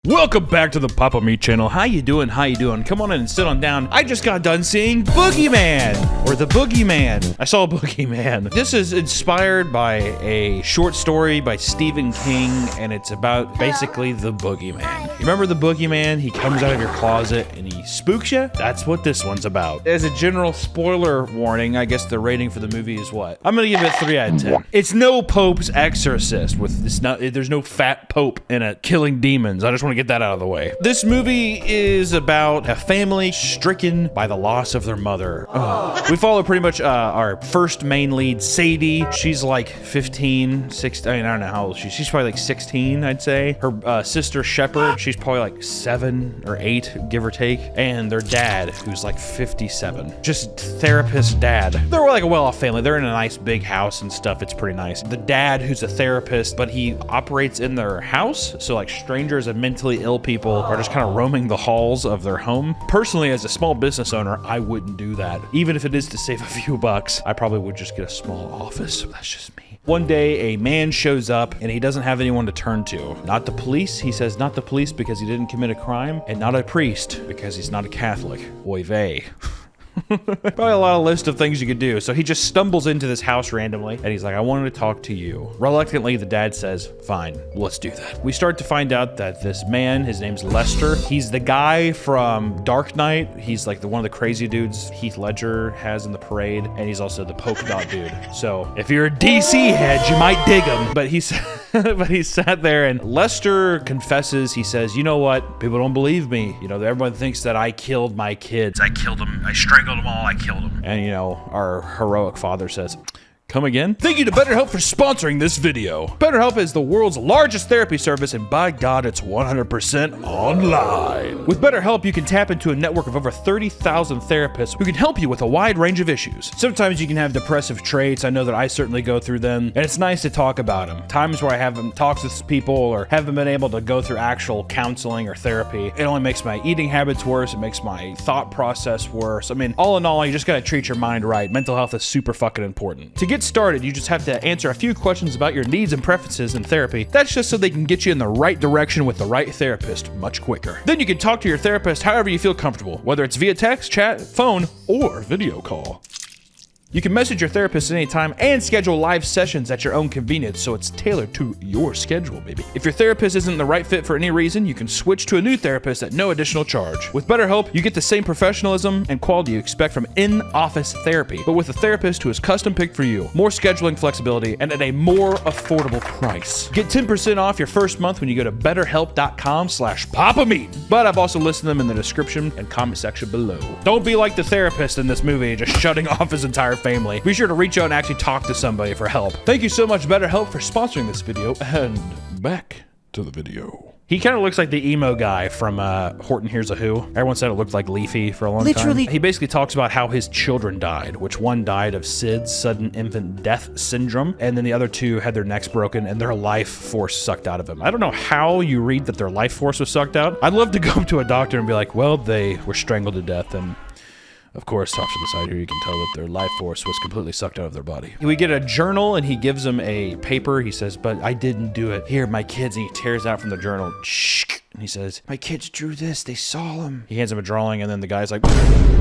Welcome back to the Papa Meat channel. How you doing? How you doing? Come on in and sit on down. I just got done seeing Boogeyman, or the Boogeyman. I saw Boogeyman. This is inspired by a short story by Stephen King, and it's about basically the Boogeyman. You remember the Boogeyman? He comes out of your closet and he spooks you? That's what this one's about. As a general spoiler warning, I guess the rating for the movie is what? I'm gonna give it 3 out of 10. It's no Pope's Exorcist. There's no fat Pope in it killing demons. I just want to get that out of the way. This movie is about a family stricken by the loss of their mother. We follow pretty much our first main lead, Sadie. She's like 15, 16, I mean, I don't know how old she is. She's probably like 16, I'd say. Her sister, Shepherd, she's probably like 7 or 8, give or take. And their dad, who's like 57. Just therapist dad. They're like a well-off family. They're in a nice big house and stuff. It's pretty nice. The dad, who's a therapist, but he operates in their house. So like strangers and mentally ill people are just kind of roaming the halls of their home. Personally, as a small business owner, I wouldn't do that. Even if it is to save a few bucks, I probably would just get a small office. That's just me. One day, a man shows up and he doesn't have anyone to turn to. Not the police. He says not the police because he didn't commit a crime, and not a priest because he's not a Catholic. Oy vey. Probably a lot of list of things you could do. So he just stumbles into this house randomly and he's like, I wanted to talk to you. Reluctantly, the dad says, fine, let's do that. We start to find out that this man, his name's Lester. He's the guy from Dark Knight. He's like one of the crazy dudes Heath Ledger has in the parade. And he's also the polka dot dude. So if you're a DC head, you might dig him. But he sat there and Lester confesses. He says, you know what? People don't believe me. You know, everyone thinks that I killed my kids. I killed them. I strangled them all. I killed them. And you know, our heroic father says, come again? Thank you to BetterHelp for sponsoring this video. BetterHelp is the world's largest therapy service, and by God, it's 100% online. With BetterHelp, you can tap into a network of over 30,000 therapists who can help you with a wide range of issues. Sometimes you can have depressive traits. I know that I certainly go through them, and it's nice to talk about them. Times where I haven't talked with people or haven't been able to go through actual counseling or therapy, it only makes my eating habits worse. It makes my thought process worse. I mean, all in all, you just gotta treat your mind right. Mental health is super fucking important. To get started, you just have to answer a few questions about your needs and preferences in therapy. That's just so they can get you in the right direction with the right therapist much quicker. Then you can talk to your therapist however you feel comfortable, whether it's via text, chat, phone, or video call. You can message your therapist at any time and schedule live sessions at your own convenience, so it's tailored to your schedule, baby. If your therapist isn't the right fit for any reason, you can switch to a new therapist at no additional charge. With BetterHelp, you get the same professionalism and quality you expect from in-office therapy, but with a therapist who is custom picked for you, more scheduling flexibility, and at a more affordable price. Get 10% off your first month when you go to betterhelp.com/papameat. But I've also listed them in the description and comment section below. Don't be like the therapist in this movie, just shutting off his entire family. Be sure to reach out and actually talk to somebody for help. Thank you so much, BetterHelp, for sponsoring this video, and back to the video. He kind of looks like the emo guy from Horton Hears a Who. Everyone said it looked like Leafy for a long time. He basically talks about how his children died, which one died of SIDS, sudden infant death syndrome, and then the other 2 had their necks broken and their life force sucked out of them. I don't know how you read that their life force was sucked out. I'd love to go up to a doctor and be like, well, they were strangled to death, and of course, off to the side here, you can tell that their life force was completely sucked out of their body. We get a journal, and he gives them a paper. He says, but I didn't do it. Here, my kids. And he tears out from the journal. Shh. And he says, my kids drew this. They saw him. He hands him a drawing, and then the guy's like,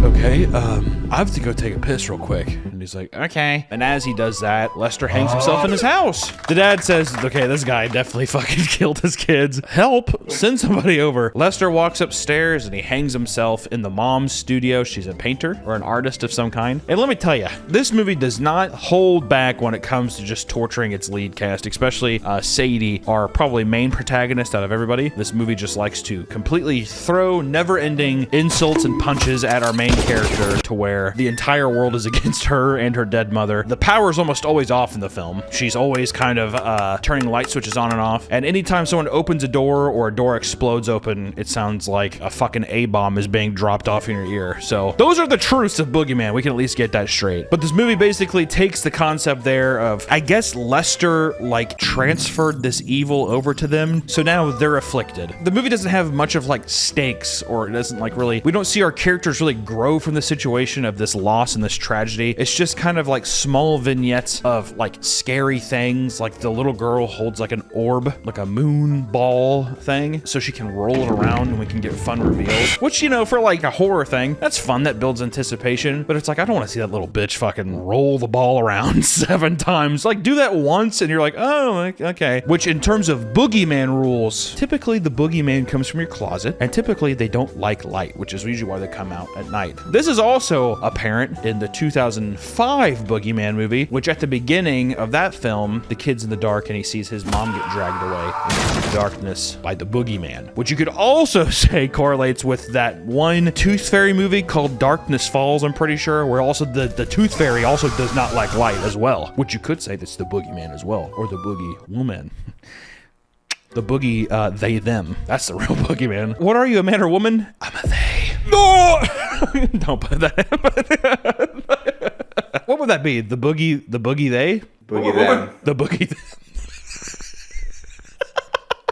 okay, I have to go take a piss real quick. And he's like, okay. And as he does that, Lester hangs himself in his house. The dad says, okay, this guy definitely fucking killed his kids. Help, send somebody over. Lester walks upstairs, and he hangs himself in the mom's studio. She's a painter or an artist of some kind. And let me tell you, this movie does not hold back when it comes to just torturing its lead cast, especially Sadie, our probably main protagonist out of everybody. This movie just likes to completely throw never-ending insults and punches at our main character to where the entire world is against her and her dead mother. The power is almost always off in the film. She's always kind of turning light switches on and off. And anytime someone opens a door or a door explodes open, it sounds like a fucking A-bomb is being dropped off in your ear. So those are the truths of Boogeyman. We can at least get that straight. But this movie basically takes the concept there of, I guess Lester like transferred this evil over to them. So now they're afflicted. The movie doesn't have much of like stakes, or it doesn't like really, we don't see our characters really grow from the situation of this loss and this tragedy. It's just kind of like small vignettes of like scary things. Like the little girl holds like an orb, like a moon ball thing, so she can roll it around and we can get fun reveals, which, you know, for like a horror thing, that's fun. That builds anticipation. But it's like, I don't want to see that little bitch fucking roll the ball around 7 times. Like, do that once and you're like, oh, okay. Which in terms of boogeyman rules, typically the boogeyman comes from your closet, and typically they don't like light, which is usually why they come out at night. This is also apparent in the 2005 Boogeyman movie, which at the beginning of that film, the kid's in the dark and he sees his mom get dragged away into the darkness by the boogeyman, which you could also say correlates with that one Tooth Fairy movie called Darkness Falls, I'm pretty sure, where also the Tooth Fairy also does not like light as well, which you could say that's the boogeyman as well, or the boogie woman. The boogie, they, them. That's the real boogeyman. What are you, a man or woman? I'm a they. No! Don't put that in. What would that be? The boogie they? Boogie them. The boogie them.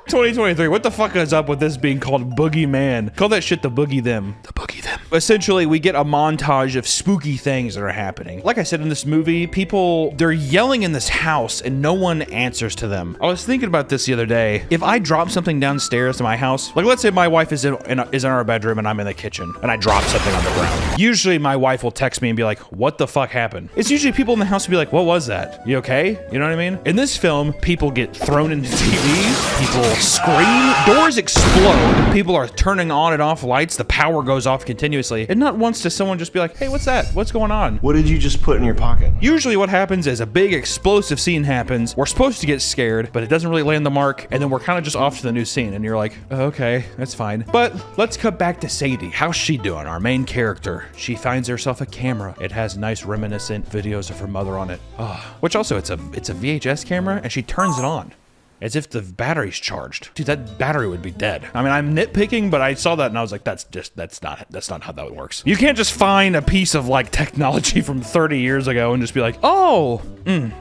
2023, what the fuck is up with this being called Boogeyman? Call that shit the Boogie Them. The Boogie Them. Essentially, we get a montage of spooky things that are happening. Like I said, in this movie, they're yelling in this house and no one answers to them. I was thinking about this the other day. If I drop something downstairs to my house, like let's say my wife is in our bedroom and I'm in the kitchen and I drop something on the ground. Usually my wife will text me and be like, what the fuck happened? It's usually people in the house will be like, what was that? You okay? You know what I mean? In this film, people get thrown into TVs, people scream, doors explode, people are turning on and off lights, the power goes off continuously, and not once does someone just be like, hey, what's that? What's going on? What did you just put in your pocket? Usually what happens is a big explosive scene happens, we're supposed to get scared, but it doesn't really land the mark, and then we're kind of just off to the new scene, and you're like, oh, okay, that's fine. But let's cut back to Sadie. How's she doing? Our main character. She finds herself a camera. It has nice reminiscent videos of her mother on it. Which also, it's a VHS camera, and she turns it on as if the battery's charged. Dude, that battery would be dead. I mean, I'm nitpicking, but I saw that and I was like, that's not how that works. You can't just find a piece of like technology from 30 years ago and just be like, oh,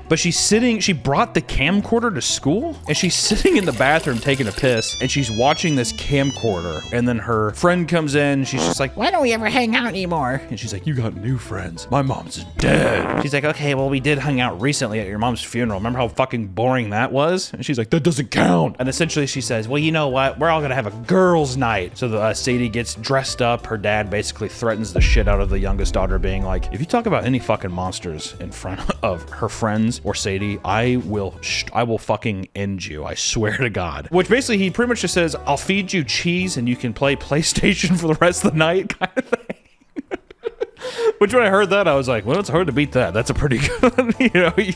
But she brought the camcorder to school and she's sitting in the bathroom taking a piss and she's watching this camcorder, and then her friend comes in, she's just like, why don't we ever hang out anymore? And she's like, you got new friends. My mom's dead. She's like, okay, well, we did hang out recently at your mom's funeral. Remember how fucking boring that was? And she's like, that doesn't count. And essentially she says, well, you know what? We're all gonna have a girls' night. So Sadie gets dressed up. Her dad basically threatens the shit out of the youngest daughter, being like, if you talk about any fucking monsters in front of her friends or Sadie, I will fucking end you. I swear to God. Which basically he pretty much just says, I'll feed you cheese and you can play PlayStation for the rest of the night, kind of thing. Which when I heard that, I was like, well, it's hard to beat that. That's a pretty good,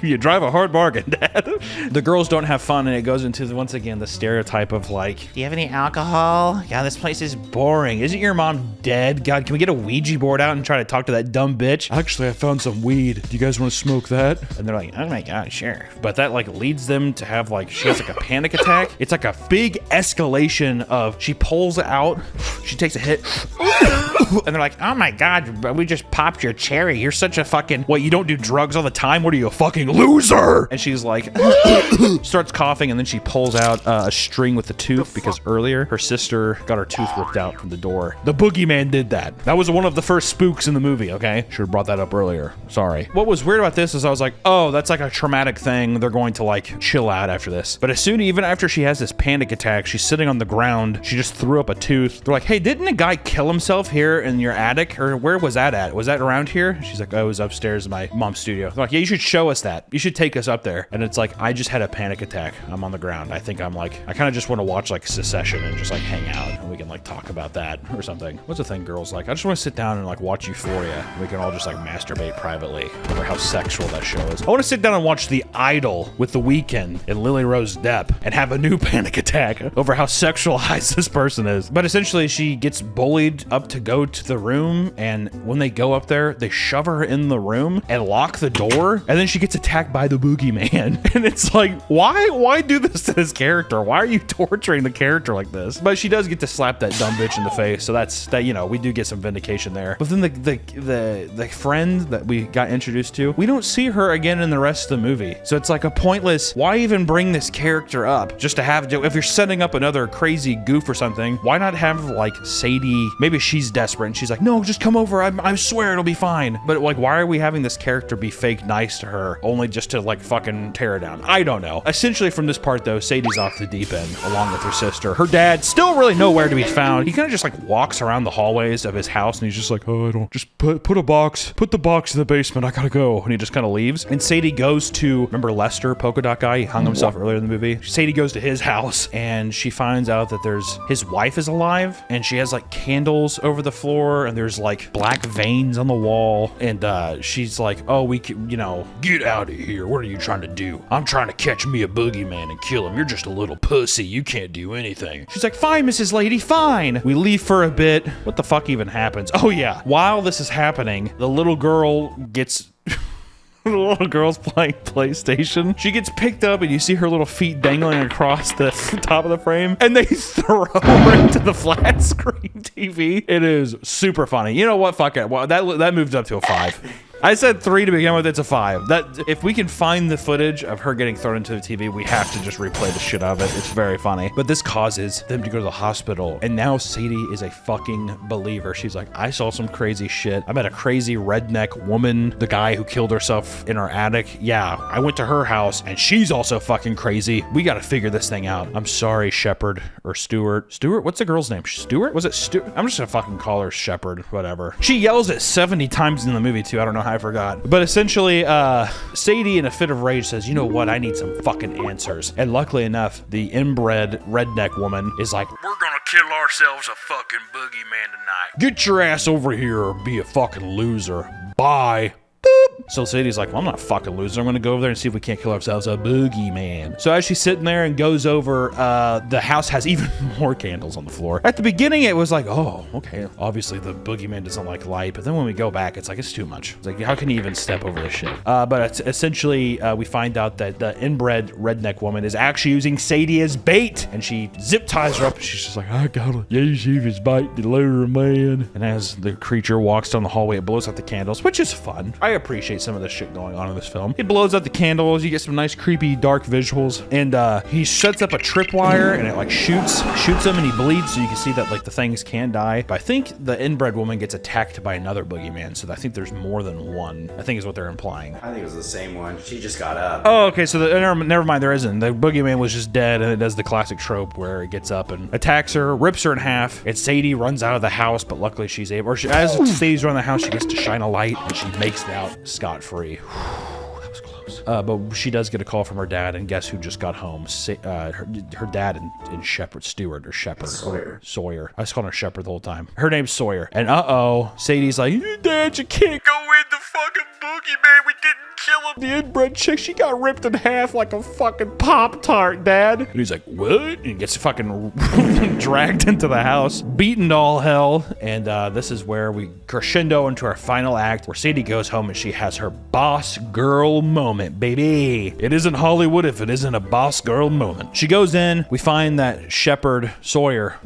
you drive a hard bargain, Dad. The girls don't have fun, and it goes into, once again, the stereotype of like, do you have any alcohol? God, this place is boring. Isn't your mom dead? God, can we get a Ouija board out and try to talk to that dumb bitch? Actually, I found some weed. Do you guys want to smoke that? And they're like, oh my God, sure. But that like leads them to have like, she has like a panic attack. It's like a big escalation of, she pulls out, she takes a hit, and they're like, oh my God, we just popped your cherry. You're such a fucking, what, you don't do drugs all the time? What are you, a fucking loser? And she's like, starts coughing, and then she pulls out a string with a tooth, because earlier her sister got her tooth ripped out from the door. The boogeyman did that. That was one of the first spooks in the movie, okay? Should have brought that up earlier. Sorry. What was weird about this is I was like, oh, that's like a traumatic thing. They're going to like chill out after this. But as soon, even after she has this panic attack, she's sitting on the ground. She just threw up a tooth. They're like, hey, didn't a guy kill himself here in your attic? Or where was that at? Was that around here? She's like, oh, it was upstairs in my mom's studio. They're like, yeah, you should show us that. You should take us up there. And it's like, I just had a panic attack. I'm on the ground. I think I'm like, I kind of just want to watch like Succession and just like hang out and we can like talk about that or something. What's the thing girls like? I just want to sit down and like watch Euphoria. We can all just like masturbate privately over how sexual that show is. I want to sit down and watch The Idol with The Weeknd and Lily Rose Depp and have a new panic attack over how sexualized this person is. But essentially she gets bullied up to go to the room, and when they go up there, there, they shove her in the room and lock the door, and then she gets attacked by the boogeyman. And it's like, why do this to this character? Why are you torturing the character like this? But she does get to slap that dumb bitch in the face, so that's that. You know, we do get some vindication there. But then the friend that we got introduced to, we don't see her again in the rest of the movie. So it's like a pointless. Why even bring this character up just to have? If you're setting up another crazy goof or something, why not have like Sadie? Maybe she's desperate and she's like, no, just come over. I swear it'll be fine. But like, why are we having this character be fake nice to her only just to like fucking tear her down? I don't know. Essentially, from this part though, Sadie's off the deep end along with her sister. Her dad still really nowhere to be found. He kind of just like walks around the hallways of his house and he's just like, oh, I don't just put the box in the basement. I gotta go. And he just kind of leaves. And Sadie goes to, remember Lester, polka dot guy? He hung himself earlier in the movie. Sadie goes to his house and she finds out that his wife is alive and she has like candles over the floor and there's like black veins on the wall. And she's like, oh, we can, you know, get out of here. What are you trying to do? I'm trying to catch me a boogeyman and kill him. You're just a little pussy. You can't do anything. She's like, fine, Mrs. Lady, fine. We leave for a bit. What the fuck even happens? Oh yeah. While this is happening, the little girl gets... The little girl's playing PlayStation. She gets picked up and you see her little feet dangling across the top of the frame and they throw her into the flat screen TV. It is super funny. You know what? Fuck it. Well, that moved up to a 5. I said 3 to begin with, it's a 5. That if we can find the footage of her getting thrown into the TV, we have to just replay the shit out of it. It's very funny. But this causes them to go to the hospital. And now Sadie is a fucking believer. She's like, I saw some crazy shit. I met a crazy redneck woman, the guy who killed herself in our attic. Yeah, I went to her house and she's also fucking crazy. We gotta figure this thing out. I'm sorry, Shepard or Stewart. Stewart? What's the girl's name? Stewart? Was it Stewart? I'm just gonna fucking call her Shepard, whatever. She yells it 70 times in the movie too. I don't know how I forgot. But essentially, Sadie in a fit of rage says, you know what? I need some fucking answers. And luckily enough, the inbred redneck woman is like, we're gonna kill ourselves a fucking boogeyman tonight. Get your ass over here or be a fucking loser. Bye. So Sadie's like, well, I'm not a fucking loser. I'm gonna go over there and see if we can't kill ourselves a boogeyman. So as she's sitting there and goes over, the house has even more candles on the floor. At the beginning, it was like, oh, okay. Obviously, the boogeyman doesn't like light. But then when we go back, it's like, it's too much. It's like, how can you even step over this shit? But it's essentially, we find out that the inbred redneck woman is actually using Sadie as bait. And she zip ties her up. And she's just like, I gotta use you as bait to lure a man. And as the creature walks down the hallway, it blows out the candles, which is fun. I appreciate some of the shit going on in this film. He blows out the candles, you get some nice creepy dark visuals, and he sets up a tripwire and it like shoots him and he bleeds, so you can see that like the things can die. But I think the inbred woman gets attacked by another boogeyman, so I think there's more than one, I think is what they're implying. I think it was the same one. She just got up. Oh, okay, so never mind, there isn't. The boogeyman was just dead, and it does the classic trope where it gets up and attacks her, rips her in half, and Sadie runs out of the house, but luckily she's able, or as Sadie's running the house, she gets to shine a light and she makes it out scot-free. That was close. But she does get a call from her dad, and guess who just got home? Her dad and Shepard, Stewart or Shepard. Sawyer. I was calling her Shepard the whole time. Her name's Sawyer. And Sadie's like, Dad, you can't go in the fucking boogeyman. We didn't kill him. The inbred chick, she got ripped in half like a fucking Pop-Tart, Dad. And he's like, what? And he gets fucking dragged into the house, beaten to all hell. And this is where we crescendo into our final act, where Sadie goes home and she has her boss girl moment, baby. It isn't Hollywood if it isn't a boss girl moment. She goes in, we find that Sawyer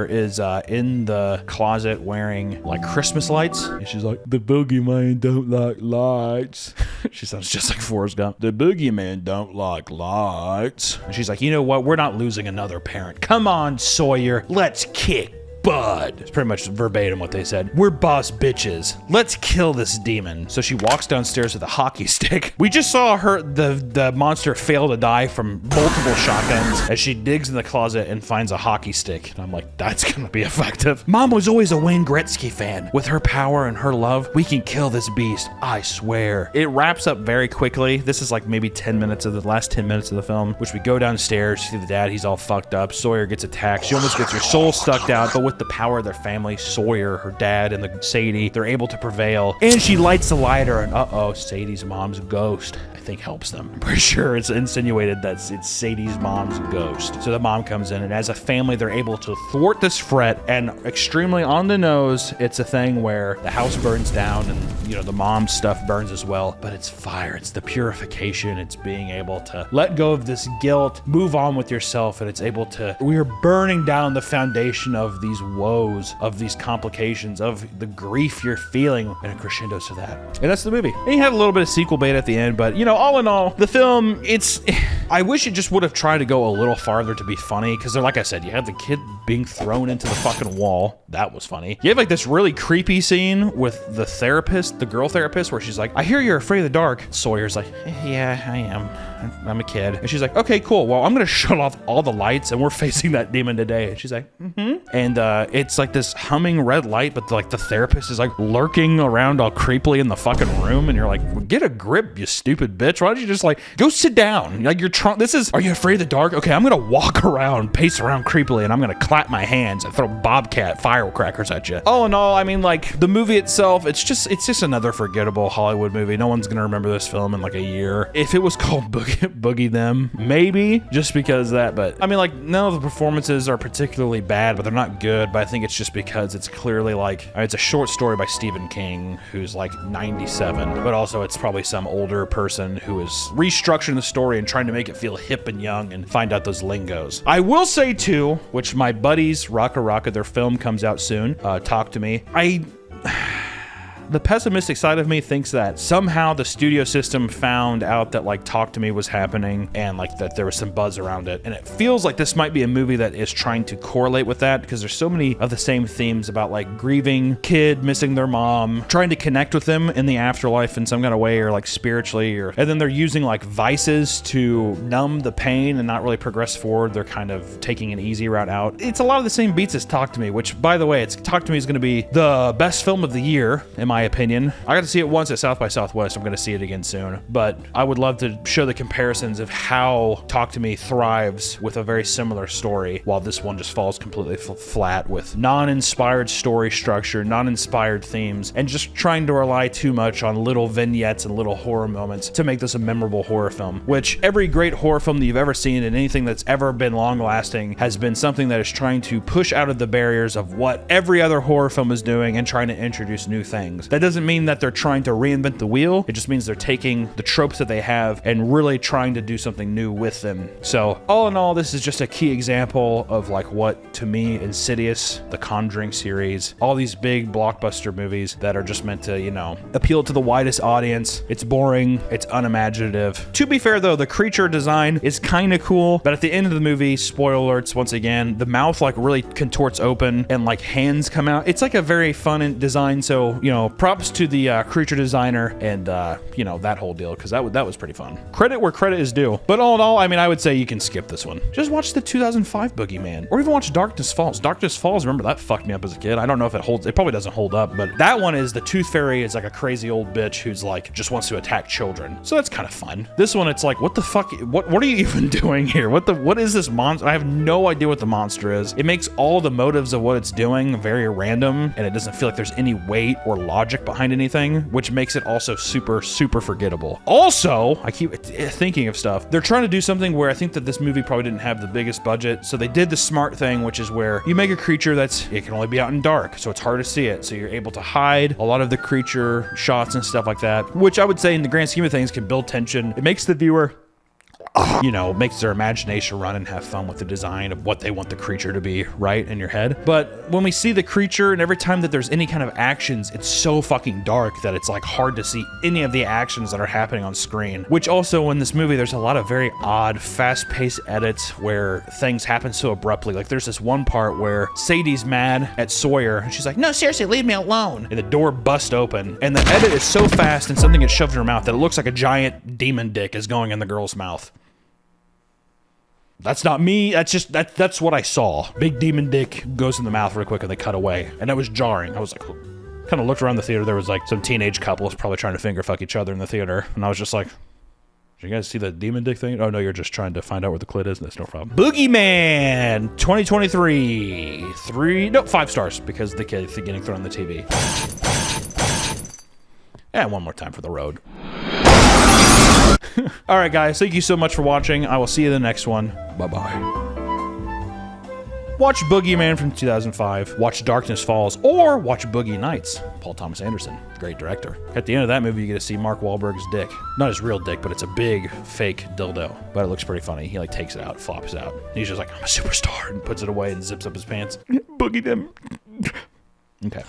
is in the closet wearing like Christmas lights. And she's like, the boogeyman don't like lights. She sounds just like Forrest Gump. The boogeyman don't like lights. And she's like, you know what? We're not losing another parent. Come on, Sawyer. Let's kick butt. It's pretty much verbatim what they said. We're boss bitches. Let's kill this demon. So she walks downstairs with a hockey stick. We just saw the monster fail to die from multiple shotguns as she digs in the closet and finds a hockey stick. And I'm like, that's gonna be effective. Mom was always a Wayne Gretzky fan. With her power and her love, we can kill this beast. I swear. It wraps up very quickly. This is like maybe the last 10 minutes of the film, which we go downstairs, see the dad, he's all fucked up. Sawyer gets attacked. She almost gets her soul sucked out, but with the power of their family, Sawyer, her dad, and the Sadie, they're able to prevail. And she lights the lighter, and uh-oh, Sadie's mom's ghost, I think, helps them. I'm pretty sure it's insinuated that it's Sadie's mom's ghost. So the mom comes in, and as a family, they're able to thwart this threat, and extremely on the nose, it's a thing where the house burns down, and, you know, the mom's stuff burns as well, but it's fire. It's the purification. It's being able to let go of this guilt, move on with yourself, and it's able to, we are burning down the foundation of these woes, of these complications, of the grief you're feeling, and it crescendos to that. And that's the movie. And you have a little bit of sequel bait at the end, but, you know, all in all, the film, it's, I wish it just would have tried to go a little farther to be funny, because they're, like I said, you have the kid being thrown into the fucking wall. That was funny. You have like this really creepy scene with the therapist, the girl therapist, where she's like, I hear you're afraid of the dark. Sawyer's like, yeah, I am. I'm a kid. And she's like, okay, cool. Well, I'm going to shut off all the lights and we're facing that demon today. And she's like, And it's like this humming red light, but like the therapist is like lurking around all creepily in the fucking room. And you're like, well, get a grip, you stupid bitch. Why don't you just like go sit down? Like you're trying, are you afraid of the dark? Okay, I'm going to walk around, pace around creepily, and I'm going to clap my hands and throw bobcat firecrackers at you. All in all, I mean, like the movie itself, it's just another forgettable Hollywood movie. No one's going to remember this film in like a year. If it was called Boogie Them, maybe, just because of that. But I mean, like, none of the performances are particularly bad, but they're not good. But I think it's just because it's clearly like, it's a short story by Stephen King, who's like 97, but also it's probably some older person who is restructuring the story and trying to make it feel hip and young and find out those lingos. I will say too, which my buddies, Raka, their film comes out soon, Talk to Me. The pessimistic side of me thinks that somehow the studio system found out that like Talk to Me was happening and like that there was some buzz around it. And it feels like this might be a movie that is trying to correlate with that, because there's so many of the same themes about like grieving, kid missing their mom, trying to connect with them in the afterlife in some kind of way, or like spiritually, and then they're using like vices to numb the pain and not really progress forward. They're kind of taking an easy route out. It's a lot of the same beats as Talk to Me, which, by the way, Talk to Me is going to be the best film of the year, in my opinion. I got to see it once at South by Southwest. I'm going to see it again soon, but I would love to show the comparisons of how Talk to Me thrives with a very similar story, while this one just falls completely flat with non-inspired story structure, non-inspired themes, and just trying to rely too much on little vignettes and little horror moments to make this a memorable horror film, which every great horror film that you've ever seen and anything that's ever been long-lasting has been something that is trying to push out of the barriers of what every other horror film is doing and trying to introduce new things. That doesn't mean that they're trying to reinvent the wheel. It just means they're taking the tropes that they have and really trying to do something new with them. So all in all, this is just a key example of like what, to me, Insidious, the Conjuring series, all these big blockbuster movies that are just meant to, you know, appeal to the widest audience. It's boring. It's unimaginative. To be fair though, the creature design is kind of cool, but at the end of the movie, spoiler alerts once again, the mouth like really contorts open and like hands come out. It's like a very fun design. So, you know, props to the creature designer and, you know, that whole deal, because that was pretty fun. Credit where credit is due. But all in all, I mean, I would say you can skip this one. Just watch the 2005 Boogeyman, or even watch Darkness Falls. Darkness Falls, remember that fucked me up as a kid. I don't know if it holds, it probably doesn't hold up, but that one is the Tooth Fairy is like a crazy old bitch who's like, just wants to attack children. So that's kind of fun. This one, it's like, what the fuck, what are you even doing here? What is this monster? I have no idea what the monster is. It makes all the motives of what it's doing very random, and it doesn't feel like there's any weight or logic behind anything, which makes it also super, super forgettable. Also, I keep thinking of stuff. They're trying to do something where I think that this movie probably didn't have the biggest budget, so they did the smart thing, which is where you make a creature it can only be out in dark, so it's hard to see it. So you're able to hide a lot of the creature shots and stuff like that, which I would say in the grand scheme of things can build tension. It makes the viewer, you know, makes their imagination run and have fun with the design of what they want the creature to be, right, in your head. But when we see the creature, and every time that there's any kind of actions, it's so fucking dark that it's like hard to see any of the actions that are happening on screen. Which also, in this movie, there's a lot of very odd, fast-paced edits where things happen so abruptly. Like there's this one part where Sadie's mad at Sawyer, and she's like, no, seriously, leave me alone. And the door busts open, and the edit is so fast and something gets shoved in her mouth that it looks like a giant demon dick is going in the girl's mouth. That's not me. That's just, that's what I saw. Big demon dick goes in the mouth real quick and they cut away. And that was jarring. I was like, kind of looked around the theater. There was like some teenage couples probably trying to finger fuck each other in the theater. And I was just like, Did you guys see the demon dick thing? Oh, no, you're just trying to find out where the clit is. That's no problem. Boogeyman 2023. 5 stars because the kid getting thrown on the TV. And one more time for the road. All right, guys. Thank you so much for watching. I will see you in the next one. Bye-bye. Watch Boogeyman from 2005, watch Darkness Falls, or watch Boogie Nights. Paul Thomas Anderson, great director. At the end of that movie, you get to see Mark Wahlberg's dick. Not his real dick, but it's a big, fake dildo. But it looks pretty funny. He like takes it out, flops it out. He's just like, I'm a superstar, and puts it away and zips up his pants. Boogie them. Okay.